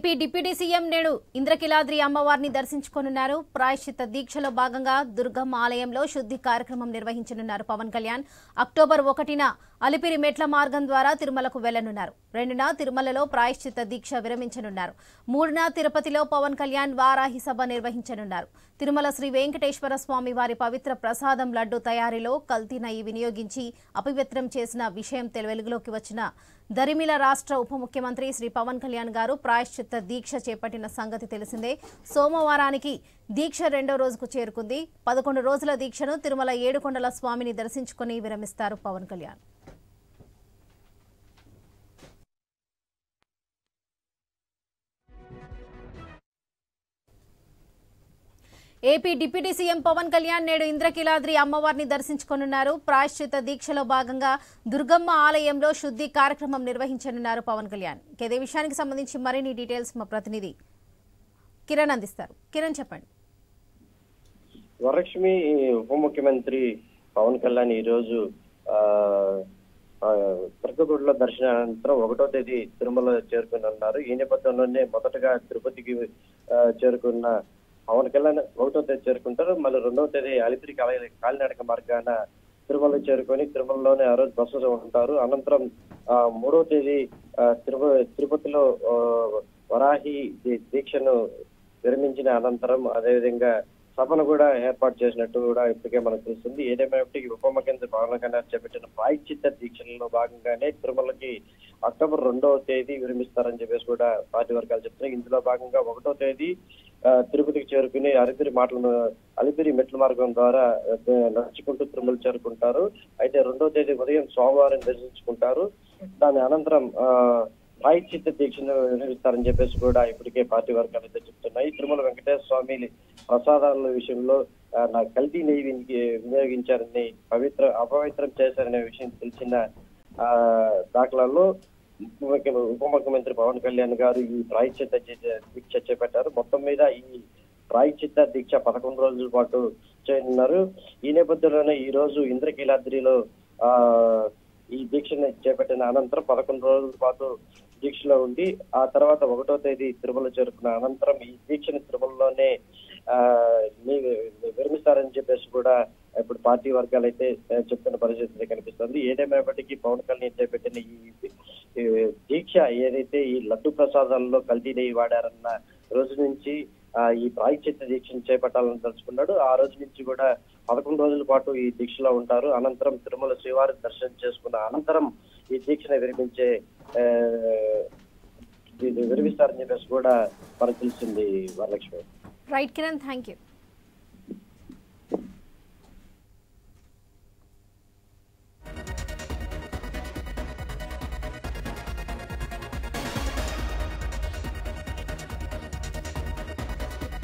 AP deputy CM నేడు ఇంద్రకీలాద్రి అమ్మవారిని దర్శించుకోనున్నారు. ప్రాయశ్చిత్త దీక్షలో భాగంగా దుర్గమ్మ ఆలయంలో శుద్ధి కార్యక్రమం నిర్వహించనున్నారు పవన్ కళ్యాణ్. అక్టోబర్ 1న అలిపిరి మెట్ల మార్గం ద్వారా తిరుమలకు వెళ్లనున్నారు. 2న తిరుమలలో ప్రాయశ్చిత్త దీక్ష విరమించనున్నారు. 3న తిరుపతిలో పవన్ కళ్యాణ్ వారాహి సభ నిర్వహించనున్నారు. తిరుమల శ్రీ వెంకటేశ్వర స్వామి వారి పవిత్ర ప్రసాదం లడ్డు తయారీలో కల్తీ నెయ్యి వినియోగించి అపవిత్రం చేసిన విషయం వెలుగులోకి వచ్చిన దరిమిల రాష్ట్ర ఉప ముఖ్యమంత్రి శ్రీ పవన్ కళ్యాణ్ గారు ప్రాయశ్చిత్త దీక్ష చేపట్టిన సంగతి తెలిసిందే. సోమవారానికి దీక్ష 2వ రోజుకు చేరుకుంది. 11 రోజుల దీక్షను తిరుమల ఏడుకొండల స్వామిని దర్శించుకుని విరమిస్తారు Pawan Kalyan. AP deputy CM Pawan Kalyan నేడు ఇంద్రకీలాద్రి అమ్మవారిని దర్శించుకోనున్నారు. ప్రాయశ్చిత్త దీక్షలో భాగంగా దుర్గమ్మ ఆలయంలో శుద్ధి కార్యక్రమం నిర్వహించనున్నారు పవన్ కళ్యాణ్. ఇదే విషయానికి సంబంధించి మరిన్ని డీటెయిల్స్ మా ప్రతినిధి కిరణ్ అందిస్తారు. కిరణ్ చెప్పండి. వరలక్ష్మి ఉప ముఖ్యమంత్రి పవన్ కళ్యాణ్ ఈ రోజు దుర్గగుడిలో దర్శనానంతరం 1వ తేదీ తిరుమల చేరుకున్నారు. ఈ నేపథ్యంలోనే మొదటగా తిరుపతికి చేరుకున్న పవన్ కళ్యాణ్ 1వ తేదీ చేరుకుంటారు. మళ్ళీ 2వ తేదీ అలిపిరి కాలినడక మార్గాన తిరుమల చేరుకొని తిరుమలలోనే ఆ రోజు బస్సు ఉంటారు. అనంతరం 3వ తేదీ తిరుపతిలో వరాహి దీక్షను విరమించిన అనంతరం అదేవిధంగా సభను కూడా ఏర్పాటు చేసినట్టు కూడా ఇప్పటికే మనకు తెలుస్తుంది. ఏదేమైనప్పటికీ ఉప ముఖ్యమంత్రి పవన్ కళ్యాణ్ చేపట్టిన ప్రాయశ్చిత్త దీక్షలలో భాగంగానే తిరుమలకి అక్టోబర్ 2వ తేదీ విరమిస్తారని చెప్పేసి కూడా పార్టీ వర్గాలు చెప్తున్నాయి. ఇందులో భాగంగా 1వ తేదీ తిరుపతికి చేరుకుని అలిపిరి మెట్ల మార్గం ద్వారా నడుచుకుంటూ తిరుమల చేరుకుంటారు. అయితే 2వ తేదీ ఉదయం సోమవారం దర్శించుకుంటారు. దాని అనంతరం ప్రాయశ్చిత్త దీక్షను నిర్వహిస్తారని చెప్పేసి కూడా ఇప్పటికే పార్టీ వర్గాలు అయితే చెప్తున్నాయి. తిరుమల వెంకటేశ్వర స్వామి ప్రసాదాల విషయంలో కల్తీ నెయ్యి వినియోగించారని అపవిత్రం చేశారనే విషయం తెలిసిన దాఖలాల్లో ఉప ముఖ్యమంత్రి పవన్ కళ్యాణ్ గారు ఈ ప్రాయశ్చిత్త దీక్ష చేపట్టారు. మొత్తం మీద ఈ ప్రాయశ్చిత్త దీక్ష 11 రోజుల పాటు చేయనున్నారు. ఈ నేపథ్యంలోనే ఈ రోజు ఇంద్రకీలాద్రిలో ఈ దీక్షను చేపట్టిన అనంతరం 11 రోజుల పాటు దీక్షలో ఉండి ఆ తర్వాత 1వ తేదీ తిరుమల చేరుకున్న అనంతరం ఈ దీక్షను తిరుమలలోనే విరమిస్తారని చెప్పేసి కూడా ఇప్పుడు పార్టీ వర్గాలు అయితే చెప్తున్న పరిస్థితి కనిపిస్తుంది. ఏదేమైనప్పటికీ పవన్ కళ్యాణ్ చేపట్టిన ఈ దీక్ష ఏదైతే ఈ లడ్డు ప్రసాదాలలో కల్తీ నెయ్యి వాడారన్న రోజు నుంచి ఈ ప్రాయశ్చిత్త దీక్షను చేపట్టాలని తలుచుకున్నాడు. ఆ రోజు నుంచి కూడా 11 రోజుల పాటు ఈ దీక్షలో ఉంటారు. అనంతరం తిరుమల శ్రీవారి దర్శనం చేసుకున్న అనంతరం ఈ దీక్షను విరమిస్తారని చెప్పేసి కూడా మనకు తెలిసింది. Varalakshmi. Right Kiran, thank you.